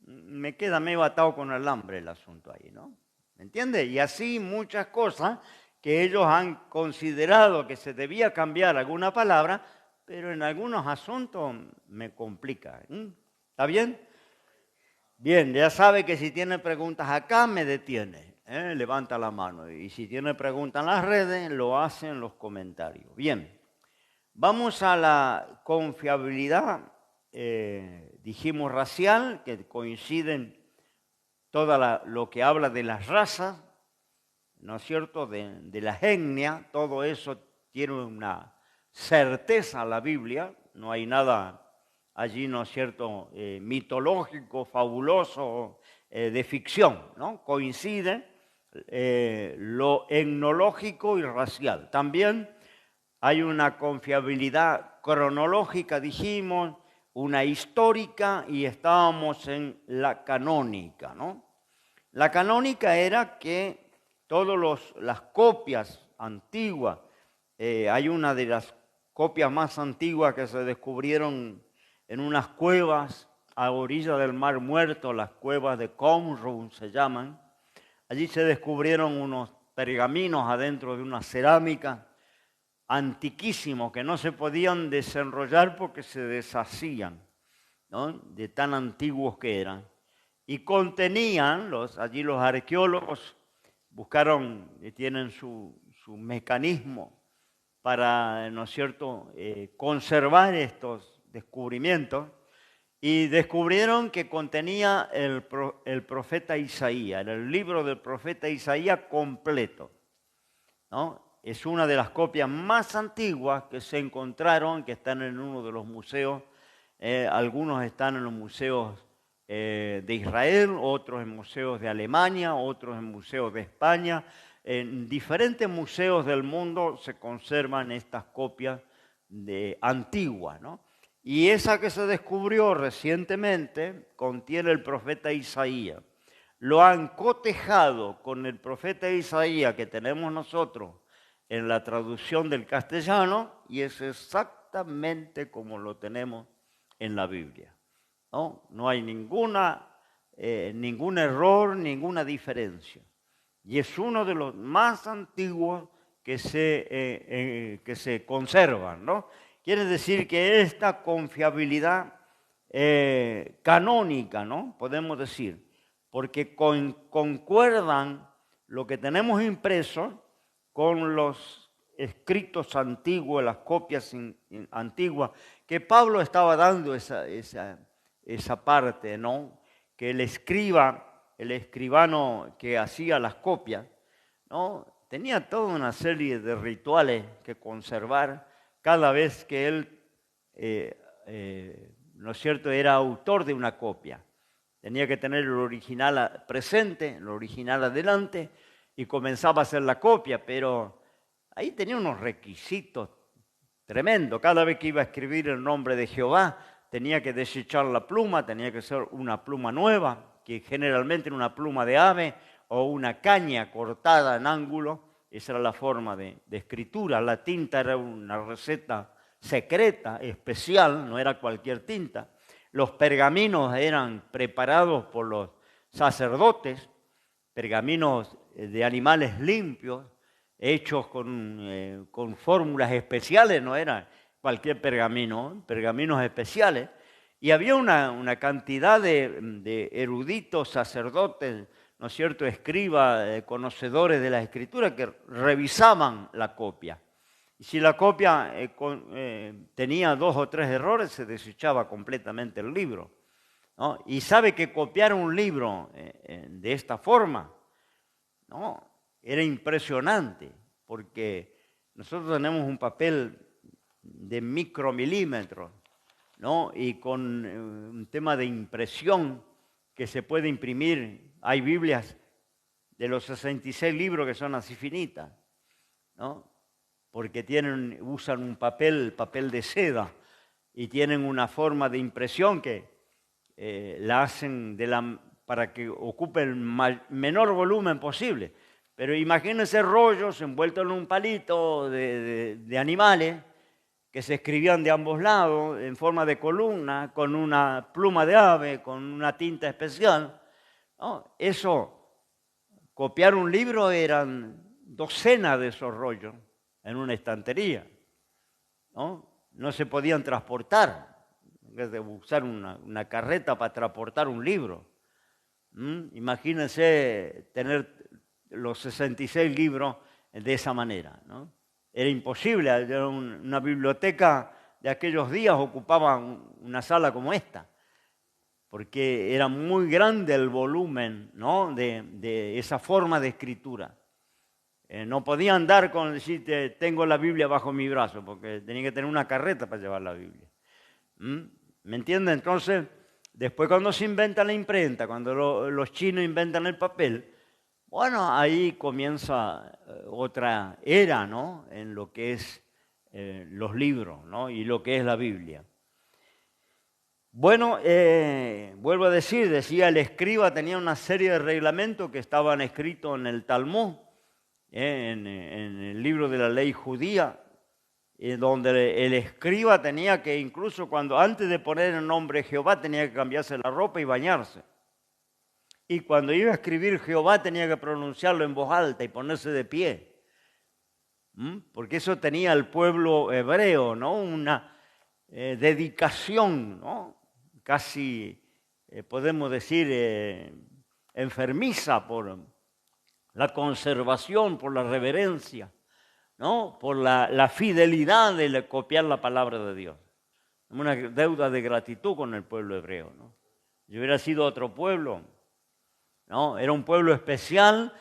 me queda medio atado con el hambre el asunto ahí, ¿no? ¿Me entiende? Y así muchas cosas que ellos han considerado que se debía cambiar alguna palabra, pero en algunos asuntos me complica. ¿Está bien? Bien, ya sabe que si tiene preguntas acá, me detiene. Levanta la mano. Y si tiene preguntas en las redes, lo hace en los comentarios. Bien, vamos a la confiabilidad, dijimos racial, que coinciden todo lo que habla de las razas, ¿no es cierto?, de la etnia, todo eso tiene una certeza la Biblia, no hay nada allí, ¿no es cierto?, mitológico, fabuloso, de ficción, ¿no? Coincide lo etnológico y racial. También hay una confiabilidad cronológica, dijimos, una histórica y estábamos en la canónica, ¿no? La canónica era que todas las copias antiguas, hay una de las copias más antiguas que se descubrieron en unas cuevas a orilla del Mar Muerto, las cuevas de Qumran se llaman. Allí se descubrieron unos pergaminos adentro de una cerámica antiquísimos que no se podían desenrollar porque se deshacían, ¿no?, de tan antiguos que eran. Y contenían, allí los arqueólogos buscaron, tienen su mecanismo para, ¿no es cierto?, conservar estos descubrimientos, y descubrieron que contenía el profeta Isaías, el libro del profeta Isaías completo, ¿no? Es una de las copias más antiguas que se encontraron, que están en uno de los museos. Algunos están en los museos de Israel, otros en museos de Alemania, otros en museos de España. En diferentes museos del mundo se conservan estas copias antiguas, ¿no? Y esa que se descubrió recientemente contiene el profeta Isaías. Lo han cotejado con el profeta Isaías que tenemos nosotros en la traducción del castellano y es exactamente como lo tenemos en la Biblia. No hay ningún error, ninguna diferencia. Y es uno de los más antiguos que se conservan, ¿no? Quiere decir que esta confiabilidad canónica, ¿no?, podemos decir, porque concuerdan lo que tenemos impreso con los escritos antiguos, las copias antiguas, que Pablo estaba dando esa parte, ¿no?, que el escribano que hacía las copias, ¿no?, tenía toda una serie de rituales que conservar cada vez que él, ¿no es cierto?, era autor de una copia. Tenía que tener el original presente, el original adelante, y comenzaba a hacer la copia, pero ahí tenía unos requisitos tremendos. Cada vez que iba a escribir el nombre de Jehová, tenía que desechar la pluma, tenía que ser una pluma nueva, que generalmente era una pluma de ave o una caña cortada en ángulo. Esa era la forma de escritura. La tinta era una receta secreta, especial, no era cualquier tinta. Los pergaminos eran preparados por los sacerdotes, pergaminos de animales limpios, hechos con fórmulas especiales, no era cualquier pergamino, pergaminos especiales. Y había una cantidad de eruditos, sacerdotes, ¿no es cierto?, escribas, conocedores de la Escritura que revisaban la copia. Y si la copia tenía 2 o 3 errores, se desechaba completamente el libro, ¿no? Y sabe que copiar un libro de esta forma, ¿no?, era impresionante, porque nosotros tenemos un papel de micromilímetros, ¿no?, y con un tema de impresión que se puede imprimir. Hay Biblias de los 66 libros que son así finitas, ¿no?, porque usan un papel de seda, y tienen una forma de impresión que la hacen para que ocupe el menor volumen posible. Pero imagínense rollos envueltos en un palito de animales que se escribían de ambos lados en forma de columna, con una pluma de ave, con una tinta especial, ¿no? Copiar un libro eran docenas de esos rollos en una estantería, ¿no? No se podían transportar, de usar una carreta para transportar un libro. Imagínense tener los 66 libros de esa manera, ¿no? Era imposible. Era una biblioteca de aquellos días ocupaba una sala como esta, porque era muy grande el volumen, ¿no?, de esa forma de escritura. No podía andar con decir tengo la Biblia bajo mi brazo, porque tenía que tener una carreta para llevar la Biblia. ¿Me entienden? Entonces, después cuando se inventa la imprenta, cuando los chinos inventan el papel, bueno, ahí comienza otra era, ¿no?, en lo que es los libros, ¿no?, y lo que es la Biblia. Bueno, vuelvo a decía el escriba tenía una serie de reglamentos que estaban escritos en el Talmud, en el libro de la ley judía, donde el escriba tenía que, incluso antes de poner el nombre Jehová, tenía que cambiarse la ropa y bañarse. Y cuando iba a escribir Jehová tenía que pronunciarlo en voz alta y ponerse de pie. Porque eso tenía el pueblo hebreo, ¿no?, una dedicación, ¿no?, casi podemos decir enfermiza por la conservación, por la reverencia, ¿no?, por la fidelidad de copiar la palabra de Dios. Una deuda de gratitud con el pueblo hebreo, ¿no? Si hubiera sido otro pueblo, ¿no?, era un pueblo especial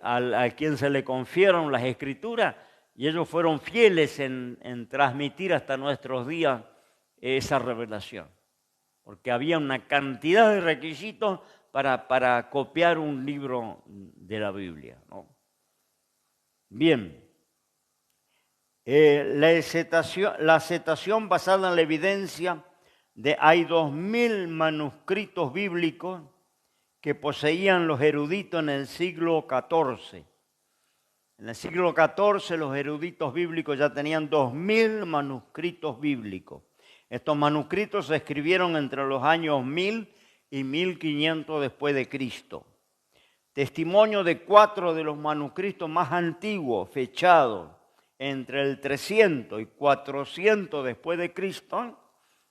a quien se le confieron las Escrituras, y ellos fueron fieles en transmitir hasta nuestros días esa revelación, porque había una cantidad de requisitos para copiar un libro de la Biblia, ¿no? Bien, la acetación basada en la evidencia hay 2000 manuscritos bíblicos que poseían los eruditos en el siglo XIV. En el siglo XIV los eruditos bíblicos ya tenían 2000 manuscritos bíblicos. Estos manuscritos se escribieron entre los años 1000 y 1500 después de Cristo. Testimonio de 4 de los manuscritos más antiguos, fechados entre el 300 y 400 después de Cristo,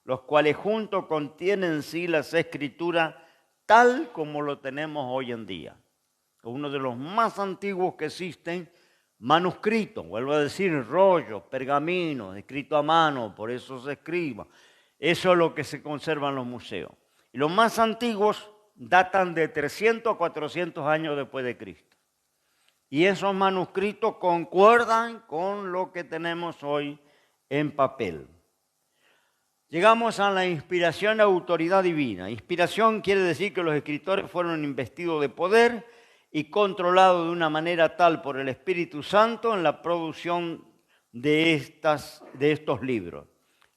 los cuales juntos contienen en sí las escrituras tal como lo tenemos hoy en día. Uno de los más antiguos que existen, manuscritos, vuelvo a decir, rollos, pergaminos, escrito a mano, por eso se escriba. Eso es lo que se conserva en los museos. Y los más antiguos datan de 300 a 400 años después de Cristo. Y esos manuscritos concuerdan con lo que tenemos hoy en papel. Llegamos a la inspiración y autoridad divina. Inspiración quiere decir que los escritores fueron investidos de poder y controlados de una manera tal por el Espíritu Santo en la producción de estos libros.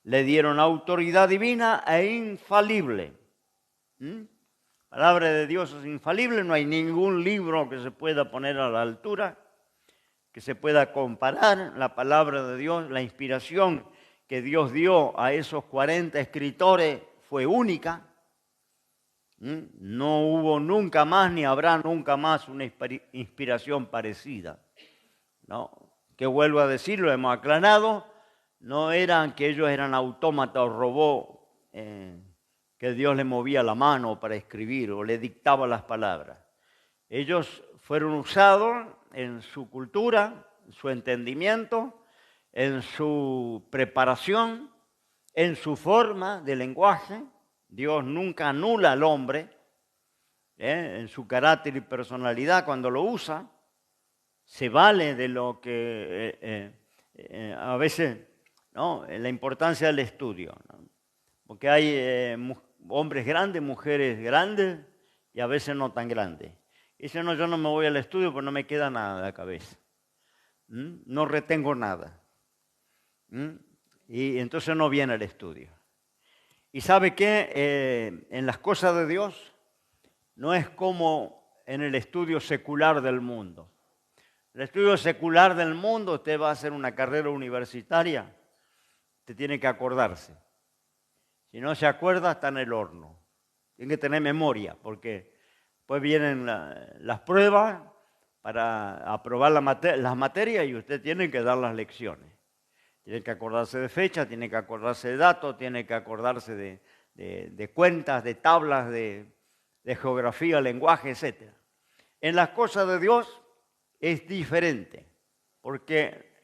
Le dieron autoridad divina e infalible. La palabra de Dios es infalible, no hay ningún libro que se pueda poner a la altura, que se pueda comparar. La palabra de Dios, la inspiración que Dios dio a esos 40 escritores fue única. No hubo nunca más ni habrá nunca más una inspiración parecida. ¿no? Que vuelvo a decir, lo hemos aclarado, no eran que ellos eran autómatas o robots, que Dios le movía la mano para escribir o le dictaba las palabras. Ellos fueron usados en su cultura, en su entendimiento, en su preparación, en su forma de lenguaje. Dios nunca anula al hombre en su carácter y personalidad cuando lo usa. Se vale de lo que a veces, ¿no? La importancia del estudio, ¿no? Porque hay hombres grandes, mujeres grandes y a veces no tan grandes. Dice, no, yo no me voy al estudio porque no me queda nada de la cabeza. No retengo nada. Y entonces no viene al estudio. Y sabe que en las cosas de Dios no es como en el estudio secular del mundo. El estudio secular del mundo, usted va a hacer una carrera universitaria, usted tiene que acordarse. Si no se acuerda, está en el horno. Tiene que tener memoria, porque después vienen las pruebas para aprobar las materias y usted tiene que dar las lecciones. Tiene que acordarse de fecha, tiene que acordarse de datos, tiene que acordarse de cuentas, de tablas, de geografía, lenguaje, etc. En las cosas de Dios es diferente, porque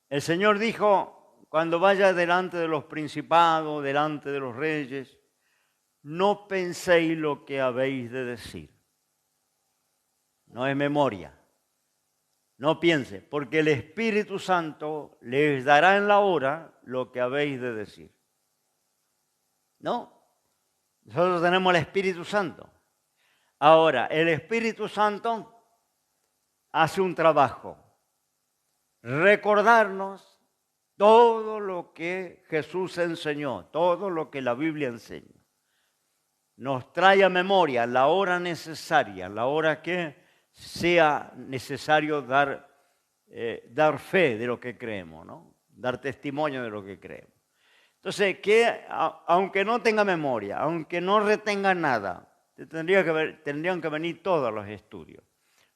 el Señor dijo, cuando vaya delante de los principados, delante de los reyes, no penséis lo que habéis de decir. No es memoria. No piense, porque el Espíritu Santo les dará en la hora lo que habéis de decir. ¿No? Nosotros tenemos el Espíritu Santo. Ahora, el Espíritu Santo hace un trabajo. Recordarnos todo lo que Jesús enseñó, todo lo que la Biblia enseña. Nos trae a memoria la hora necesaria, la hora que sea necesario dar fe de lo que creemos, ¿no? Dar testimonio de lo que creemos. Entonces, que aunque no tenga memoria, aunque no retenga nada, tendrían que venir todos los estudios.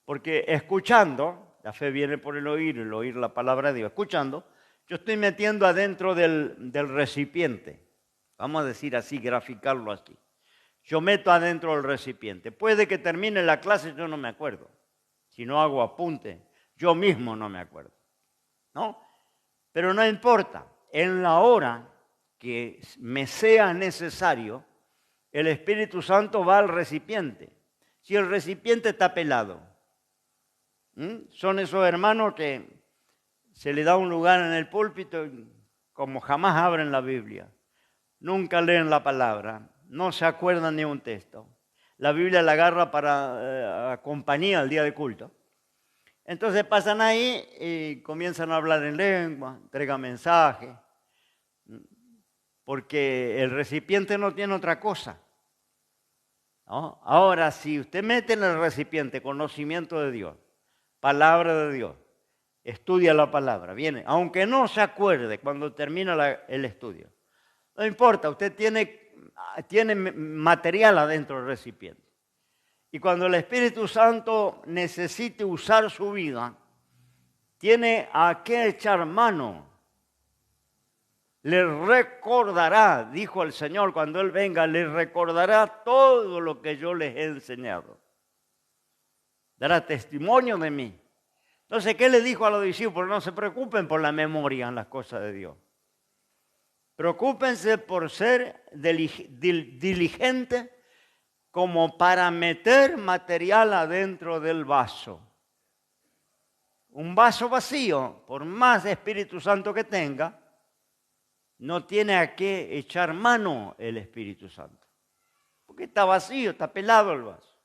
Porque escuchando, la fe viene por el oír la palabra de Dios. Escuchando, yo estoy metiendo adentro del recipiente. Vamos a decir así, graficarlo así. Yo meto adentro del recipiente. Puede que termine la clase, yo no me acuerdo. Si no hago apunte, yo mismo no me acuerdo. ¿No? Pero no importa. En la hora que me sea necesario, el Espíritu Santo va al recipiente. Si el recipiente está pelado, son esos hermanos que se le da un lugar en el púlpito y como jamás abren la Biblia, nunca leen la palabra, no se acuerdan ni un texto. La Biblia la agarra para compañía al día de culto. Entonces pasan ahí y comienzan a hablar en lengua, entregan mensajes, porque el recipiente no tiene otra cosa, ¿no? Ahora, si usted mete en el recipiente conocimiento de Dios, palabra de Dios, estudia la palabra, viene, aunque no se acuerde cuando termina el estudio, no importa, usted tiene material adentro del recipiente. Y cuando el Espíritu Santo necesite usar su vida, tiene a qué echar mano. Le recordará, dijo el Señor cuando Él venga, le recordará todo lo que yo les he enseñado. Dará testimonio de mí. Entonces, ¿qué le dijo a los discípulos? No se preocupen por la memoria en las cosas de Dios. Preocúpense por ser diligentes como para meter material adentro del vaso. Un vaso vacío, por más Espíritu Santo que tenga, no tiene a qué echar mano el Espíritu Santo. Porque está vacío, está pelado el vaso.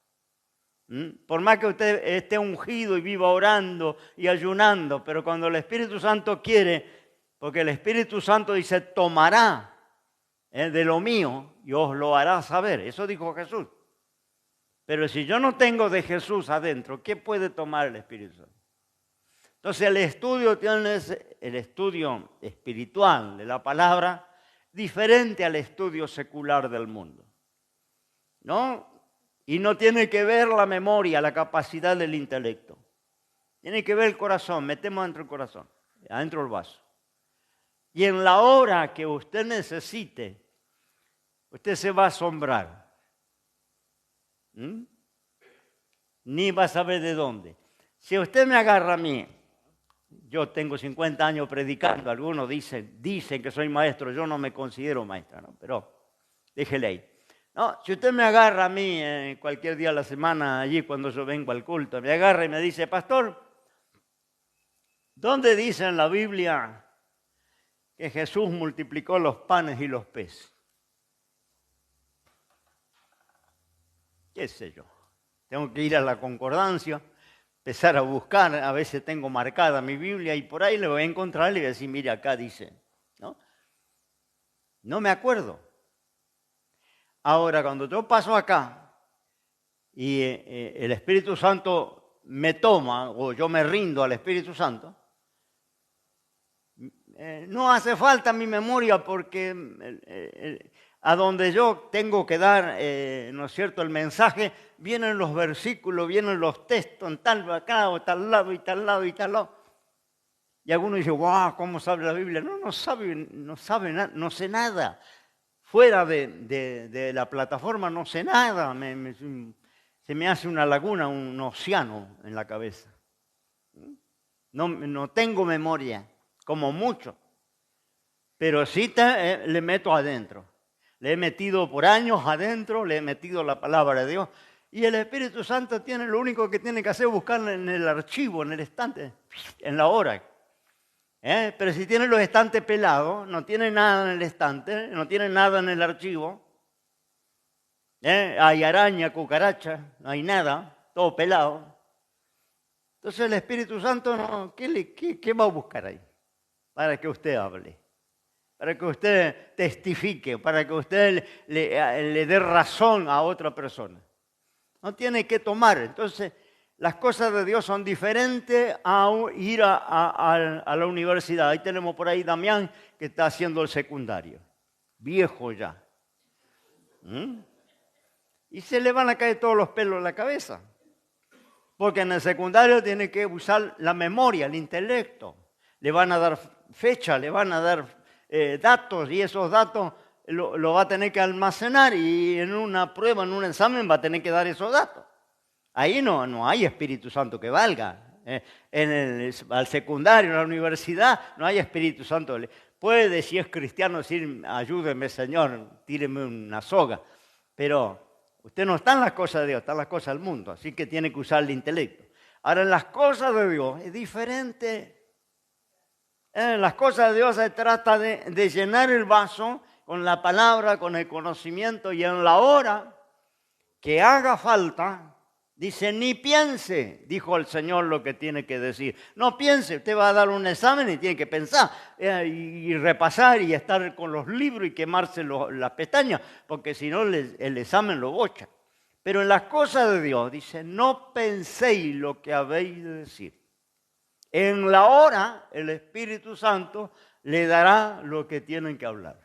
Por más que usted esté ungido y viva orando y ayunando, pero cuando el Espíritu Santo quiere, porque el Espíritu Santo dice, tomará de lo mío y os lo hará saber. Eso dijo Jesús. Pero si yo no tengo de Jesús adentro, ¿qué puede tomar el Espíritu Santo? Entonces el estudio espiritual de la palabra, diferente al estudio secular del mundo, ¿no? Y no tiene que ver la memoria, la capacidad del intelecto. Tiene que ver el corazón, metemos adentro el corazón, adentro del vaso. Y en la hora que usted necesite, usted se va a asombrar. Ni va a saber de dónde. Si usted me agarra a mí, yo tengo 50 años predicando, algunos dicen que soy maestro, yo no me considero maestro, ¿no? Pero déjele ahí. No, si usted me agarra a mí cualquier día de la semana, allí cuando yo vengo al culto, me agarra y me dice, pastor, ¿dónde dice en la Biblia que Jesús multiplicó los panes y los peces? ¿Qué sé yo? Tengo que ir a la concordancia, empezar a buscar, a veces tengo marcada mi Biblia y por ahí le voy a encontrar y le voy a decir, mire, acá dice, ¿no? No me acuerdo. Ahora, cuando yo paso acá y el Espíritu Santo me toma o yo me rindo al Espíritu Santo, no hace falta mi memoria porque a donde yo tengo que dar, ¿no es cierto?, el mensaje, vienen los versículos, vienen los textos, en tal acá, o tal lado, y tal lado, y tal lado. Y algunos dicen, wow, ¿cómo sabe la Biblia? No sé nada. Fuera de la plataforma no sé nada. Se me hace una laguna, un océano en la cabeza. No tengo memoria, como mucho. Pero sí le meto adentro. Le he metido por años adentro, le he metido la palabra de Dios. Y el Espíritu Santo tiene lo único que tiene que hacer es buscar en el archivo, en el estante, en la hora. Pero si tiene los estantes pelados, no tiene nada en el estante, no tiene nada en el archivo. Hay araña, cucaracha, no hay nada, todo pelado. Entonces el Espíritu Santo, ¿qué va a buscar ahí? Para que usted hable, para que usted testifique, para que usted le dé razón a otra persona. No tiene que tomar. Entonces, las cosas de Dios son diferentes a ir a la universidad. Ahí tenemos por ahí Damián que está haciendo el secundario. Viejo ya. Y se le van a caer todos los pelos de la cabeza. Porque en el secundario tiene que usar la memoria, el intelecto. Le van a dar fecha, le van a dar datos y esos datos lo va a tener que almacenar y en una prueba, en un examen va a tener que dar esos datos. Ahí no hay Espíritu Santo que valga. Al secundario, en la universidad, no hay Espíritu Santo. Puede, si es cristiano, decir, ayúdeme Señor, tíreme una soga. Pero usted no está en las cosas de Dios, está en las cosas del mundo. Así que tiene que usar el intelecto. Ahora, en las cosas de Dios es diferente. En las cosas de Dios se trata de llenar el vaso con la palabra, con el conocimiento. Y en la hora que haga falta, dice, ni piense, dijo el Señor lo que tiene que decir. No piense, usted va a dar un examen y tiene que pensar y repasar y estar con los libros y quemarse las pestañas, porque si no el examen lo bocha. Pero en las cosas de Dios dice, no penséis lo que habéis de decir. En la hora el Espíritu Santo le dará lo que tienen que hablar.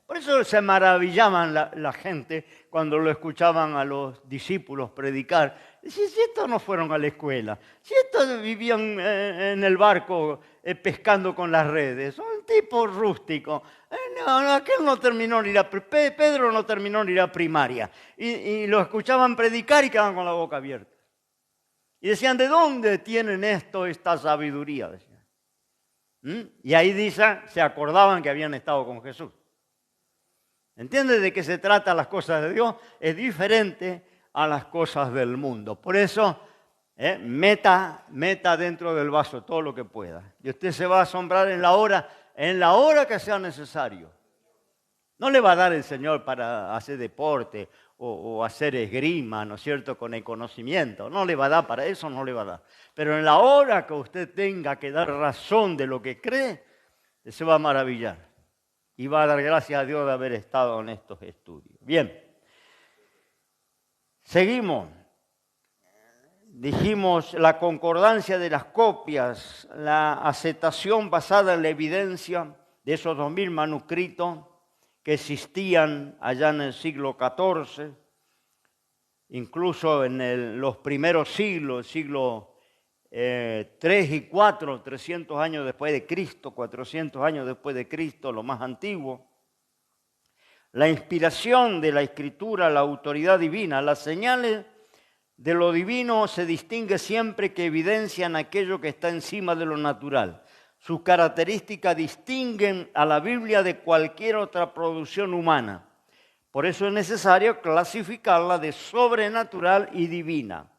Por eso se maravillaban la gente cuando lo escuchaban a los discípulos predicar. Si estos no fueron a la escuela, si estos vivían en el barco pescando con las redes, son tipos rústicos. Aquel no terminó ni Pedro no terminó ni la primaria. Y lo escuchaban predicar y quedaban con la boca abierta. Y decían, ¿de dónde tienen esta sabiduría? Decían. Y ahí dice, se acordaban que habían estado con Jesús. ¿Entiende de qué se trata las cosas de Dios? Es diferente a las cosas del mundo. Por eso, meta dentro del vaso todo lo que pueda. Y usted se va a asombrar en la hora que sea necesario. No le va a dar el Señor para hacer deporte o hacer esgrima, ¿no es cierto?, con el conocimiento. No le va a dar para eso, no le va a dar. Pero en la hora que usted tenga que dar razón de lo que cree, se va a maravillar. Y va a dar gracias a Dios de haber estado en estos estudios. Bien, seguimos. Dijimos la concordancia de las copias, la aceptación basada en la evidencia de esos 2000 manuscritos que existían allá en el siglo XIV, incluso en los primeros siglos, el siglo 3 y 4, 300 años después de Cristo, 400 años después de Cristo, lo más antiguo. La inspiración de la Escritura, la autoridad divina, las señales de lo divino se distingue siempre que evidencian aquello que está encima de lo natural. Sus características distinguen a la Biblia de cualquier otra producción humana. Por eso es necesario clasificarla de sobrenatural y divina.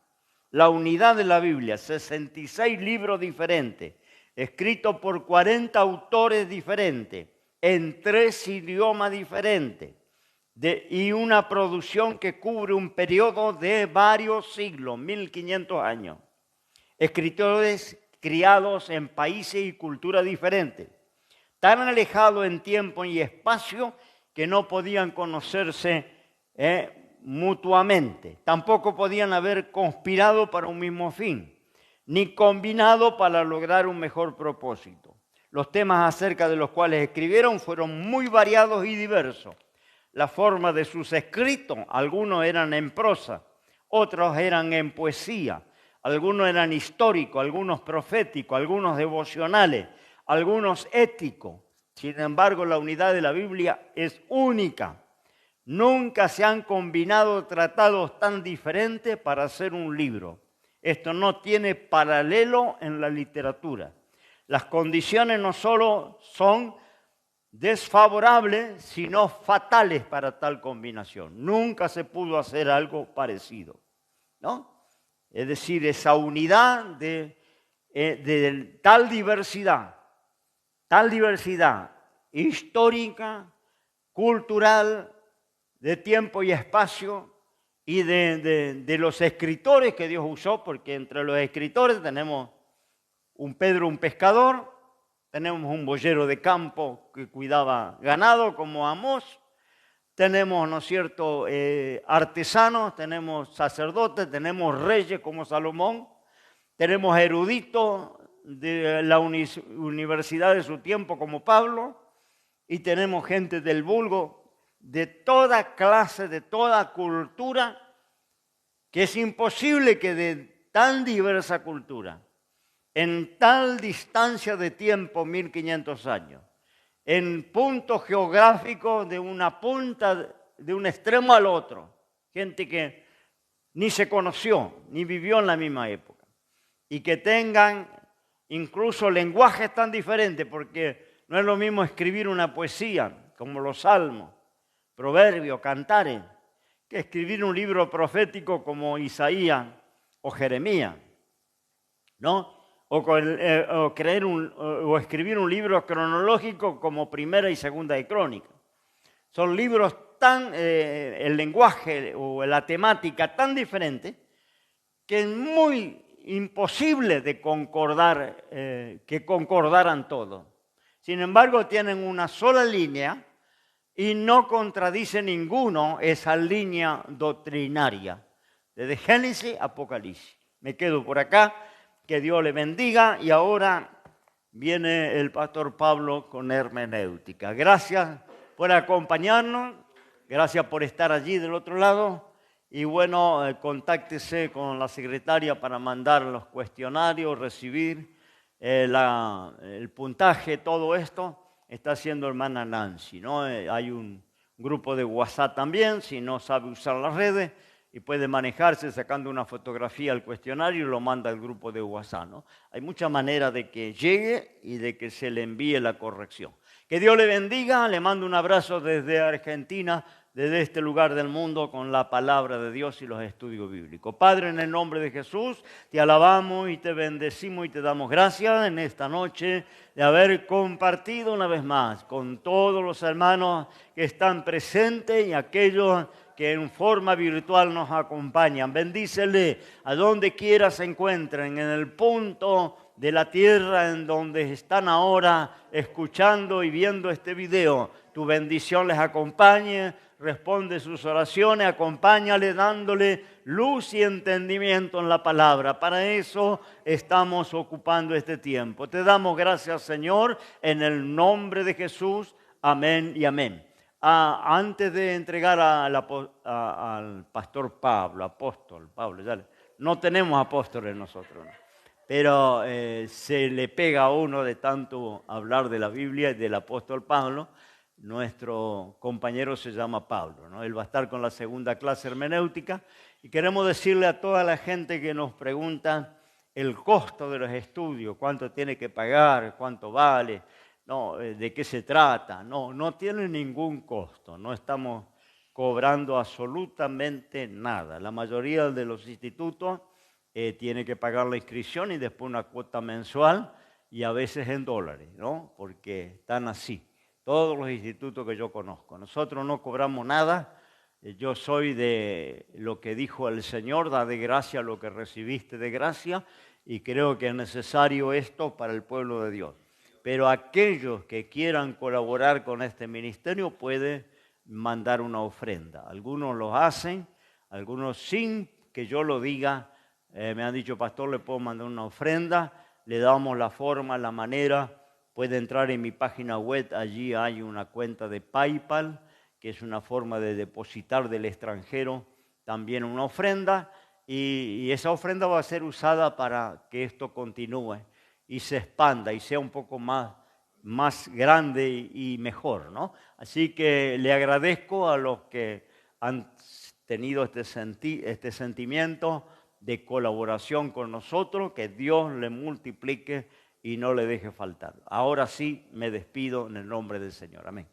La unidad de la Biblia, 66 libros diferentes, escritos por 40 autores diferentes, en 3 idiomas diferentes, y una producción que cubre un periodo de varios siglos, 1500 años. Escritores criados en países y culturas diferentes, tan alejados en tiempo y espacio que no podían conocerse mutuamente. Tampoco podían haber conspirado para un mismo fin, ni combinado para lograr un mejor propósito. Los temas acerca de los cuales escribieron fueron muy variados y diversos. La forma de sus escritos, algunos eran en prosa, otros eran en poesía, algunos eran históricos, algunos proféticos, algunos devocionales, algunos éticos. Sin embargo, la unidad de la Biblia es única. Nunca se han combinado tratados tan diferentes para hacer un libro. Esto no tiene paralelo en la literatura. Las condiciones no solo son desfavorables, sino fatales para tal combinación. Nunca se pudo hacer algo parecido, ¿no? Es decir, esa unidad de tal diversidad histórica, cultural, de tiempo y espacio, y de los escritores que Dios usó, porque entre los escritores tenemos un Pedro, un pescador, tenemos un boyero de campo que cuidaba ganado como Amós, tenemos, ¿no es cierto?, artesanos, tenemos sacerdotes, tenemos reyes como Salomón, tenemos eruditos de la universidad de su tiempo como Pablo, y tenemos gente del vulgo, de toda clase, de toda cultura, que es imposible que de tan diversa cultura, en tal distancia de tiempo, 1500 años, en puntos geográficos de una punta, de un extremo al otro, gente que ni se conoció, ni vivió en la misma época, y que tengan incluso lenguajes tan diferentes, porque no es lo mismo escribir una poesía, como los salmos, proverbios, cantares, que escribir un libro profético como Isaías o Jeremías, ¿no? O escribir un libro cronológico como Primera y Segunda de Crónicas. Son libros el lenguaje o la temática tan diferente que es muy imposible de concordar, que concordaran todos. Sin embargo, tienen una sola línea y no contradice ninguno esa línea doctrinaria, desde Génesis a Apocalipsis. Me quedo por acá. Que Dios le bendiga, y ahora viene el pastor Pablo con hermenéutica. Gracias por acompañarnos, gracias por estar allí del otro lado, y bueno, contáctese con la secretaria para mandar los cuestionarios, recibir el puntaje, todo esto está haciendo hermana Nancy, ¿no? Hay un grupo de WhatsApp también, si no sabe usar las redes, y puede manejarse sacando una fotografía al cuestionario y lo manda al grupo de WhatsApp, ¿no? Hay muchas maneras de que llegue y de que se le envíe la corrección. Que Dios le bendiga, le mando un abrazo desde Argentina, desde este lugar del mundo, con la palabra de Dios y los estudios bíblicos. Padre, en el nombre de Jesús, te alabamos y te bendecimos y te damos gracias en esta noche de haber compartido una vez más con todos los hermanos que están presentes y aquellos que en forma virtual nos acompañan. Bendícele a donde quiera se encuentren, en el punto de la tierra en donde están ahora escuchando y viendo este video. Tu bendición les acompañe, responde sus oraciones, acompáñale dándole luz y entendimiento en la palabra. Para eso estamos ocupando este tiempo. Te damos gracias, Señor, en el nombre de Jesús. Amén y amén. Antes de entregar al pastor Pablo, apóstol Pablo, no tenemos apóstoles nosotros, ¿no? pero se le pega a uno de tanto hablar de la Biblia y del apóstol Pablo. Nuestro compañero se llama Pablo, ¿no? Él va a estar con la segunda clase hermenéutica y queremos decirle a toda la gente que nos pregunta el costo de los estudios, cuánto tiene que pagar, cuánto vale, no, de qué se trata. No, no tiene ningún costo, no estamos cobrando absolutamente nada. La mayoría de los institutos tiene que pagar la inscripción y después una cuota mensual y a veces en dólares, ¿no? Porque están así. Todos los institutos que yo conozco. Nosotros no cobramos nada. Yo soy de lo que dijo el Señor, da de gracia lo que recibiste de gracia, y creo que es necesario esto para el pueblo de Dios. Pero aquellos que quieran colaborar con este ministerio pueden mandar una ofrenda. Algunos lo hacen, algunos sin que yo lo diga. Me han dicho, pastor, le puedo mandar una ofrenda, le damos la forma, la manera. Puede entrar en mi página web, allí hay una cuenta de PayPal, que es una forma de depositar del extranjero también una ofrenda, y esa ofrenda va a ser usada para que esto continúe y se expanda y sea un poco más grande y mejor, ¿no? Así que le agradezco a los que han tenido este sentimiento de colaboración con nosotros, que Dios le multiplique y no le deje faltar. Ahora sí me despido en el nombre del Señor. Amén.